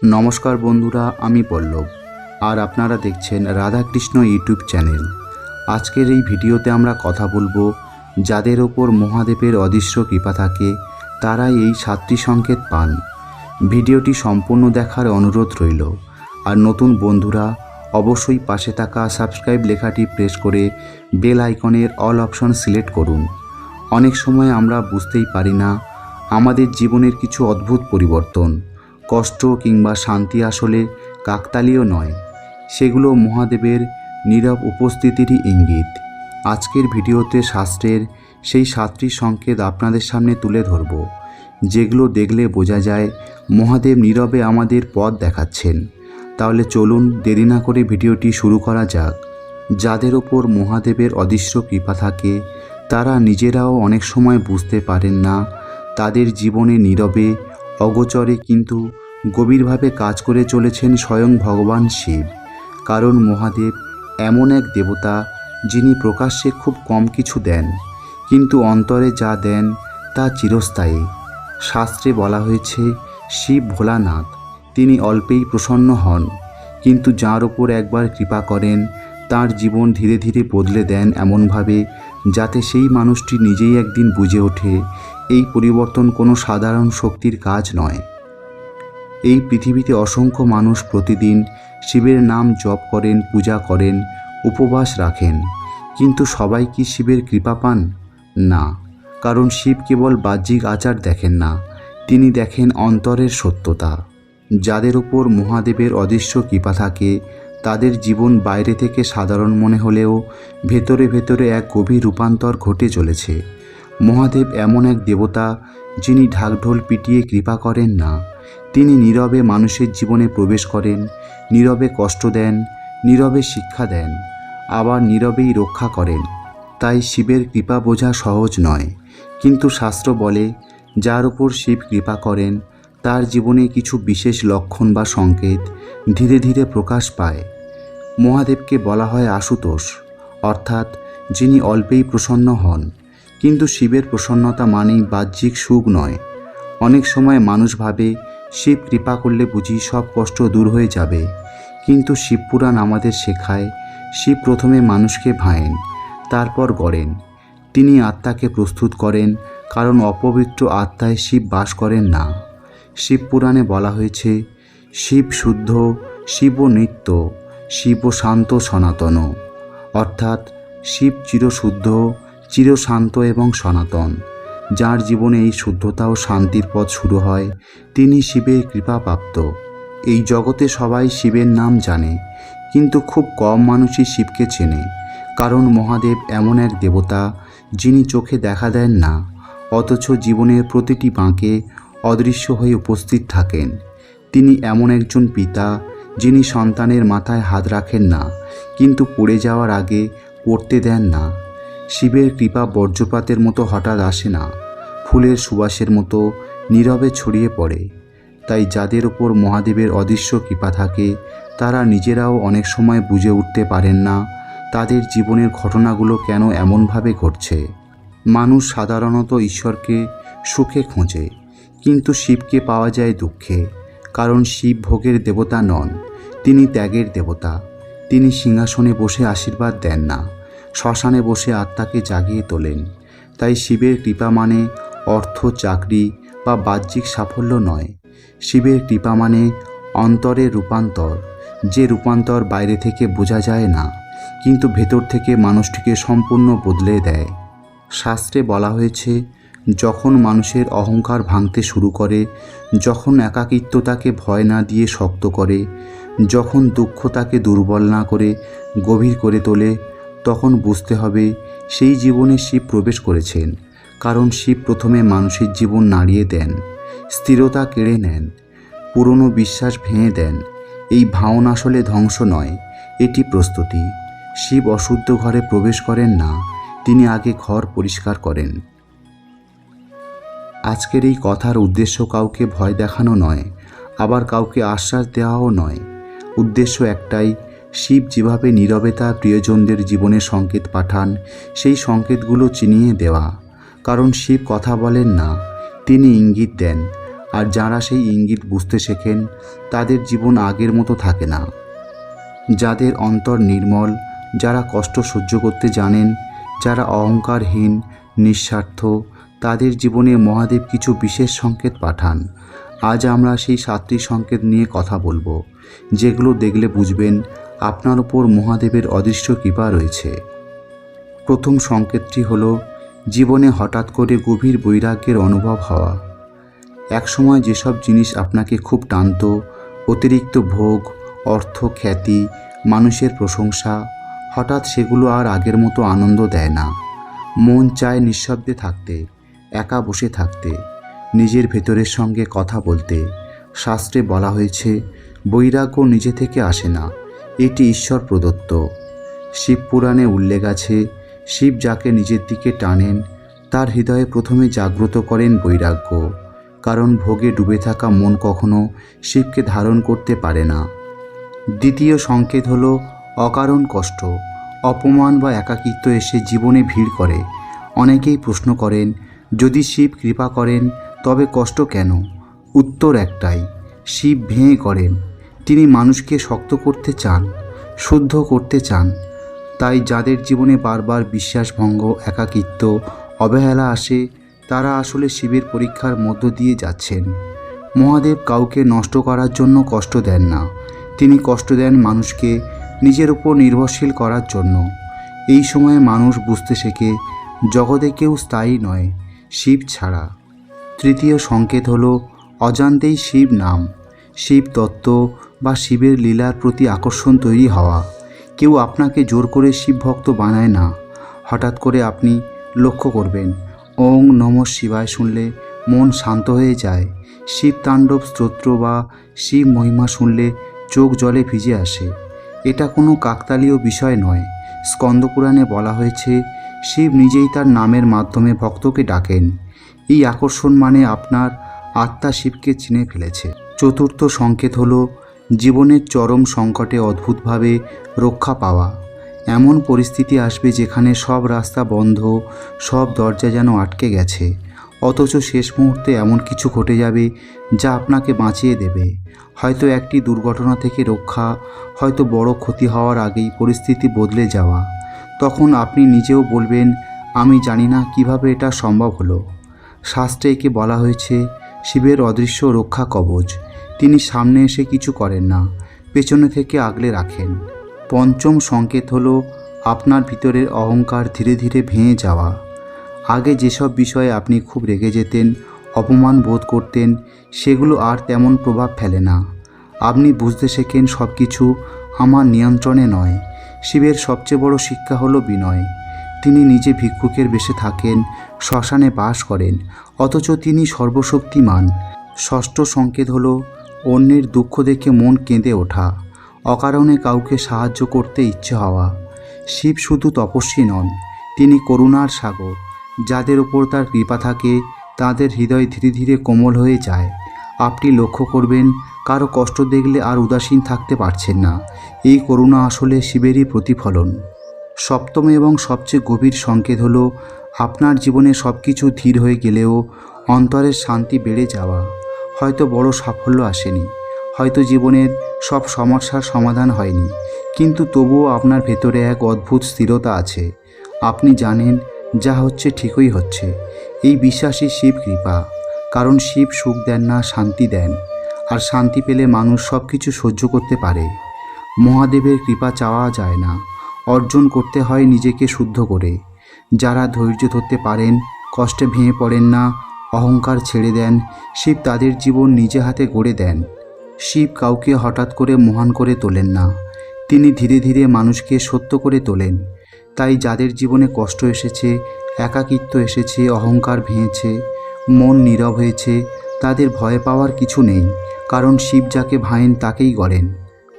নমস্কার বন্ধুরা, আমি পল্লব আর আপনারা দেখছেন রাধাকৃষ্ণ ইউটিউব চ্যানেল। আজকের এই ভিডিওতে আমরা কথা বলবো যাদের ওপর মহাদেবের অদৃশ্য কৃপা থাকে তারাই এই 7টি সংকেত পান। ভিডিওটি সম্পূর্ণ দেখার অনুরোধ রইল। আর নতুন বন্ধুরা অবশ্যই পাশে থাকা সাবস্ক্রাইব লেখাটি প্রেস করে বেল আইকনের অল অপশন সিলেক্ট করুন। অনেক সময় আমরা বুঝতেই পারি না আমাদের জীবনের কিছু অদ্ভুত পরিবর্তন, কষ্ট কিংবা শান্তি আসলে কাকতালীয় নয়, সেগুলো মহাদেবের নীরব উপস্থিতিরই ইঙ্গিত। আজকের ভিডিওতে শাস্ত্রের সেই 7টি সংকেত আপনাদের সামনে তুলে ধরব, যেগুলো দেখলে বোঝা যায় মহাদেব নীরবে আমাদের পথ দেখাচ্ছেন। তাহলে চলুন দেরি না করে ভিডিওটি শুরু করা যাক। যাদের ওপর মহাদেবের অদৃশ্য কৃপা থাকে তারা নিজেরাও অনেক সময় বুঝতে পারেন না তাদের জীবনে নীরবে অগোচরে কিন্তু গভীরভাবে কাজ করে চলেছেন স্বয়ং ভগবান শিব। কারণ মহাদেব এমন এক দেবতা যিনি প্রকাশ্যে খুব কম কিছু দেন, কিন্তু অন্তরে যা দেন তা চিরস্থায়ী। শাস্ত্রে বলা হয়েছে শিব ভোলানাথ, তিনি অল্পেই প্রসন্ন হন, কিন্তু যার ওপর একবার কৃপা করেন তার জীবন ধীরে ধীরে বদলে দেন এমনভাবে যাতে সেই মানুষটি নিজেই একদিন বুঝে ওঠে এই পরিবর্তন কোনো সাধারণ শক্তির কাজ নয়। এই পৃথিবীতে অসংখ্য মানুষ প্রতিদিন শিবের নাম জপ করেন, পূজা করেন, উপবাস রাখেন, কিন্তু সবাই কি শিবের কৃপা পান? না, কারণ শিব কেবল বাহ্যিক আচার দেখেন না, তিনি দেখেন অন্তরের সত্যতা। যাদের উপর মহাদেবের অদৃশ্য কৃপা থাকে তাদের জীবন বাইরে থেকে সাধারণ মনে হলেও ভেতরে ভেতরে এক গভীর রূপান্তর ঘটে চলেছে। মহাদেব এমন এক দেবতা যিনি ঢাকঢোল পিটিয়ে কৃপা করেন না, তিনি নীরবে মানুষের জীবনে প্রবেশ করেন, নীরবে কষ্ট দেন, নীরবে শিক্ষা দেন, আবার নীরবেই রক্ষা করেন। তাই শিবের কৃপা বোঝা সহজ নয়, কিন্তু শাস্ত্র বলে যার উপর শিব কৃপা করেন তার জীবনে কিছু বিশেষ লক্ষণ বা সংকেত ধীরে ধীরে প্রকাশ পায়। মহাদেবকে বলা হয় আশুতোষ, অর্থাৎ যিনি অল্পেই প্রসন্ন হন, কিন্তু শিবের প্রসন্নতা মানেই বাহ্যিক সুখ নয়। অনেক সময় মানুষ ভাবে শিব কৃপা করলে বুঝি সব কষ্ট দূর হয়ে যাবে, কিন্তু শিবপুরাণ আমাদের শেখায় শিব প্রথমে মানুষকে ভাঁয়েন, তারপর গড়েন। তিনি আত্মাকে প্রস্তুত করেন, কারণ অপবিত্র আত্মায় শিব বাস করেন না। শিবপুরাণে বলা হয়েছে শিব শুদ্ধ, শিব নিত্য, শিব শান্ত সনাতন, অর্থাৎ শিব চিরশুদ্ধ, চিরশান্ত এবং সনাতন। যার জীবনে এই শুদ্ধতা ও শান্তির পথ শুরু হয় তিনি শিবের কৃপাপ্রাপ্ত। এই জগতে সবাই শিবের নাম জানে, কিন্তু খুব কম মানুষই শিবকে চেনে। কারণ মহাদেব এমন এক দেবতা যিনি চোখে দেখা দেন না, অথচ জীবনের প্রতিটি বাঁকে অদৃশ্য হয়ে উপস্থিত থাকেন। তিনি এমন একজন পিতা যিনি সন্তানের মাথায় হাত রাখেন না, কিন্তু পড়ে যাওয়ার আগে পড়তে দেন না। শিবের কৃপা বজ্রপাতের মতো হঠাৎ আসে না, ফুলের সুবাসের মতো নীরবে ছড়িয়ে পড়ে। তাই যাদের উপর মহাদেবের অদৃশ্য কৃপা থাকে তারা নিজেরাও অনেক সময় বুঝে উঠতে পারেন না তাদের জীবনের ঘটনাগুলো কেন এমনভাবে ঘটছে। মানুষ সাধারণত ঈশ্বরকে সুখে খোঁজে, কিন্তু শিবকে পাওয়া যায় দুঃখে। কারণ শিব ভোগের দেবতা নন, তিনি ত্যাগের দেবতা। তিনি সিংহাসনে বসে আশীর্বাদ দেন না, শ্মশানে বসে আত্মাকে জাগিয়ে তোলেন। তাই শিবের কৃপা মানে অর্থ, চাকরি বা বাহ্যিক সাফল্য নয়। শিবের কৃপা মানে অন্তরের রূপান্তর, যে রূপান্তর বাইরে থেকে বোঝা যায় না, কিন্তু ভেতর থেকে মানুষটিকে সম্পূর্ণ বদলে দেয়। শাস্ত্রে বলা হয়েছে যখন মানুষের অহংকার ভাঙতে শুরু করে, যখন একাকিত্ব তাকে ভয় না দিয়ে শক্ত করে, যখন দুঃখ তাকে দুর্বল না করে গভীর করে তোলে, তখন বুঝতে হবে সেই জীবনে শিব প্রবেশ করেছেন। কারণ শিব প্রথমে মানুষের জীবন নাড়িয়ে দেন, স্থিরতা কেড়ে নেন, পুরনো বিশ্বাস ভেঙে দেন। এই ভাওন আসলে ধ্বংস নয়, এটি প্রস্তুতি। শিব অশুদ্ধ ঘরে প্রবেশ করেন না, তিনি আগে ঘর পরিষ্কার করেন। আজকের এই কথার উদ্দেশ্য কাউকে ভয় দেখানো নয়, আবার কাউকে আশ্বাস দেওয়াও নয়। উদ্দেশ্য একটাই, শিব যেভাবে নীরবে তার প্রিয়জনদের জীবনে সংকেত পাঠান সেই সংকেতগুলো চিনিয়ে দেওয়া। কারণ শিব কথা বলেন না, তিনি ইঙ্গিত দেন। আর যারা সেই ইঙ্গিত বুঝতে শেখেন তাদের জীবন আগের মতো থাকে না। যাদের অন্তর নির্মল, যারা কষ্ট সহ্য করতে জানেন, যারা অহংকারহীন, নিঃস্বার্থ, তাদের জীবনে মহাদেব কিছু বিশেষ সংকেত পাঠান। আজ আমরা সেই 7টি সংকেত নিয়ে কথা বলবো, যেগুলো দেখলে বুঝবেন আপনার উপর মহাদেবের অদৃশ্য কৃপা রয়েছে। প্রথম সংকেতটি হলো জীবনে হঠাৎ করে গভীর বৈরাগ্যের অনুভব হওয়া। একসময় যেসব জিনিস আপনাকে খুব টানত, অতিরিক্ত ভোগ, অর্থ, খ্যাতি, মানুষের প্রশংসা, হঠাৎ সেগুলো আর আগের মতো আনন্দ দেয় না। মন চায় নিঃশব্দে থাকতে, একা বসে থাকতে, নিজের ভেতরের সঙ্গে কথা বলতে। শাস্ত্রে বলা হয়েছে বৈরাগ্য নিজে থেকে আসে না, এটি ঈশ্বর প্রদত্ত। শিবপুরাণে উল্লেখ আছে শিব যাকে নিজের দিকে টানেন তার হৃদয়ে প্রথমে জাগ্রত করেন বৈরাগ্য, কারণ ভোগে ডুবে থাকা মন কখনো শিবকে ধারণ করতে পারে না। দ্বিতীয় সংকেত হলো অকারণ কষ্ট, অপমান বা একাকিত্ব এসে জীবনে ভিড় করে। অনেকেই প্রশ্ন করেন যদি শিব কৃপা করেন তবে কষ্ট কেন? উত্তর একটাই, শিব ভেঙে করেন। তিনি মানুষকে শক্ত করতে চান, শুদ্ধ করতে চান। তাই যাদের জীবনে বারবার বিশ্বাসভঙ্গ, একাকিত্ব, অবহেলা আসে তারা আসলে শিবের পরীক্ষার মধ্য দিয়ে যাচ্ছেন। মহাদেব কাউকে নষ্ট করার জন্য কষ্ট দেন না, তিনি কষ্ট দেন মানুষকে নিজের উপর নির্ভরশীল করার জন্য। এই সময়ে মানুষ বুঝতে শেখে জগতে কেউ স্থায়ী নয় শিব ছাড়া। তৃতীয় সংকেত হলো অজান্তেই শিব নাম, শিব তত্ত্ব বা শিবের লীলার প্রতি আকর্ষণ তৈরি হওয়া। কেউ আপনাকে জোর করে শিব ভক্ত বানায় না। হঠাৎ করে আপনি লক্ষ্য করবেন ওং নমঃ শিবায় শুনলে মন শান্ত হয়ে যায়। শিব তাণ্ডব স্তোত্র বা শিব মহিমা শুনলে চোখ জলে ভিজে আসে। এটা কোনো কাকতালীয় বিষয় নয়। স্কন্দপুরাণে বলা হয়েছে শিব নিজেই তার নামের মাধ্যমে ভক্তকে ডাকেন। এই আকর্ষণ মানে আপনার আত্মা শিবকে চিনে ফেলেছে। চতুর্থ সংকেত হলো জীবনের চরম সংকটে অদ্ভুতভাবে রক্ষা পাওয়া। এমন পরিস্থিতি আসবে যেখানে সব রাস্তা বন্ধ, সব দরজা যেন আটকে গেছে, অথচ শেষ মুহূর্তে এমন কিছু ঘটে যাবে যা আপনাকে বাঁচিয়ে দেবে। হয়তো একটি দুর্ঘটনা থেকে রক্ষা, হয়তো বড় ক্ষতি হওয়ার আগেই পরিস্থিতি বদলে যাওয়া। তখন আপনি নিজেও বলবেন আমি জানি না কিভাবে এটা সম্ভব হলো। শাস্ত্রে একে বলা হয়েছে শিবের অদৃশ্য রক্ষা কবচ। তিনি সামনে এসে কিছু করেন না, পেছনে থেকে আগলে রাখেন। পঞ্চম সংকেত হলো আপনার ভিতরের অহংকার ধীরে ধীরে ভেঙে যাওয়া। আগে যেসব বিষয়ে আপনি খুব রেগে যেতেন, অপমান বোধ করতেন, সেগুলো আর তেমন প্রভাব ফেলে না। আপনি বুঝতে শেখেন সব কিছু আমার নিয়ন্ত্রণে নয়। শিবের সবচেয়ে বড় শিক্ষা হলো বিনয়। তিনি নিজে ভিক্ষুকের বেশে থাকেন, শ্মশানে বাস করেন, অথচ তিনি সর্বশক্তিমান। ষষ্ঠ সংকেত হলো অন্যের দুঃখ দেখে মন কেঁদে ওঠা, অকারণে কাউকে সাহায্য করতে ইচ্ছে হওয়া। শিব শুধু তপস্বী নন, তিনি করুণার সাগর। যাদের ওপর তার কৃপা থাকে তাদের হৃদয় ধীরে ধীরে কোমল হয়ে যায়। আপনি লক্ষ্য করবেন কারো কষ্ট দেখলে আর উদাসীন থাকতে পারছেন না। এই করুণা আসলে শিবেরই প্রতিফলন। সপ্তম এবং সবচেয়ে গভীর সংকেত হলো আপনার জীবনে সব কিছু ধীর হয়ে গেলেও অন্তরের শান্তি বেড়ে যাওয়া। হয়তো বড় সাফল্য আসেনি, হয়তো জীবনের সব সমস্যার সমাধান হয়নি, কিন্তু তবুও আপনার ভেতরে এক অদ্ভুত স্থিরতা আছে। আপনি জানেন যা হচ্ছে ঠিকই হচ্ছে। এই বিশ্বাসই শিব কৃপা, কারণ শিব সুখ দেন না, শান্তি দেন। আর শান্তি পেলে মানুষ সব কিছু সহ্য করতে পারে। মহাদেবের কৃপা চাওয়া যায় না, অর্জন করতে হয় নিজেকে শুদ্ধ করে। যারা ধৈর্য ধরতে পারেন, কষ্টে ভেঙে পড়েন না, অহংকার ছেড়ে দেন, শিব তাদের জীবন নিজে হাতে গড়ে দেন। শিব কাউকে হঠাৎ করে মহান করে তোলেন না, তিনি ধীরে ধীরে মানুষকে সত্য করে তোলেন। তাই যাদের জীবনে কষ্ট এসেছে, একাকিত্ব এসেছে, অহংকার ভেঙেছে, মন নীরব হয়েছে, তাদের ভয় পাওয়ার কিছু নেই, কারণ শিব যাকে ভায়েন তাকেই গড়েন।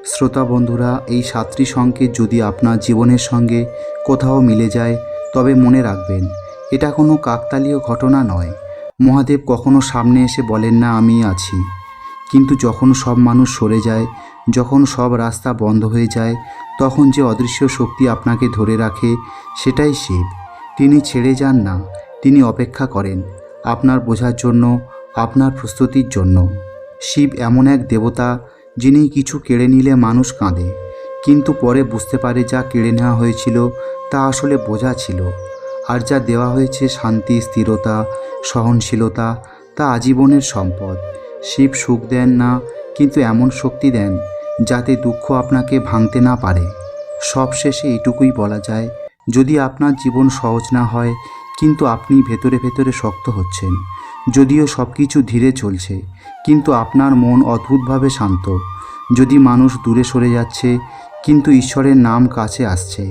শ্রোতা বন্ধুরা, এই 7টি সংকেত যদি আপনার জীবনের সঙ্গে কোথাও মিলে যায় তবে মনে রাখবেন এটা কোনো কাকতালীয় ঘটনা নয়। মহাদেব কখনো সামনে এসে বলেন না আমি আছি, কিন্তু যখন সব মানুষ সরে যায়, যখন সব রাস্তা বন্ধ হয়ে যায়, তখন যে অদৃশ্য শক্তি আপনাকে ধরে রাখে সেটাই শিব। তিনি ছেড়ে যান না, তিনি অপেক্ষা করেন আপনার বোঝার জন্য, আপনার প্রস্তুতির জন্য। শিব এমন এক দেবতা যিনি কিছু কেড়ে নিলে মানুষ কাঁদে, কিন্তু পরে বুঝতে পারে যা কেড়ে নেওয়া হয়েছিল তা আসলে বোঝা ছিল, আর যা দেওয়া হয়েছে শান্তি, স্থিরতা, সহনশীলতা, তা আজীবনের সম্পদ। শিব সুখ দেন না, কিন্তু এমন শক্তি দেন যাতে দুঃখ আপনাকে ভাঙতে না পারে। সবশেষে এটুকুই বলা যায়, যদি আপনার জীবন সহজ না হয় কিন্তু আপনি ভেতরে ভেতরে শক্ত হচ্ছেন, যদিও সব কিছু ধীরে চলছে কিন্তু আপনার মন অদ্ভুতভাবে শান্ত, যদি মানুষ দূরে সরে যাচ্ছে কিন্তু ঈশ্বরের নাম কাছে আসছে,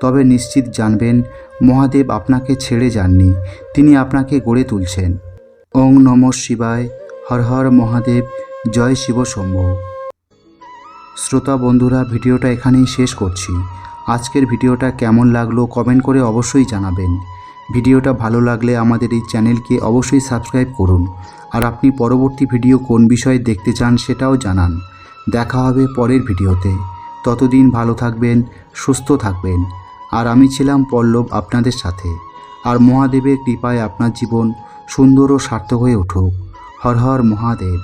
তবে নিশ্চিত জানবেন মহাদেব আপনাকে ছেড়ে যাননি, তিনি আপনাকে গড়ে তুলছেন। ওং নমঃ শিবায়। হর হর মহাদেব। জয় শিব শম্ভু। শ্রোতা বন্ধুরা, ভিডিওটা এখানেই শেষ করছি। আজকের ভিডিওটা কেমন লাগলো কমেন্ট করে অবশ্যই জানাবেন। ভিডিওটা ভালো লাগলে আমাদের এই চ্যানেলকে অবশ্যই সাবস্ক্রাইব করুন, আর আপনি পরবর্তী ভিডিও কোন বিষয়ে দেখতে চান সেটাও জানান। দেখা হবে পরের ভিডিওতে। ততদিন ভালো থাকবেন, সুস্থ থাকবেন। আর আমি ছিলাম পল্লব আপনাদের সাথে। আর মহাদেবের কৃপায় আপনার জীবন সুন্দর ও সার্থক হয়ে উঠুক। হর হর মহাদেব।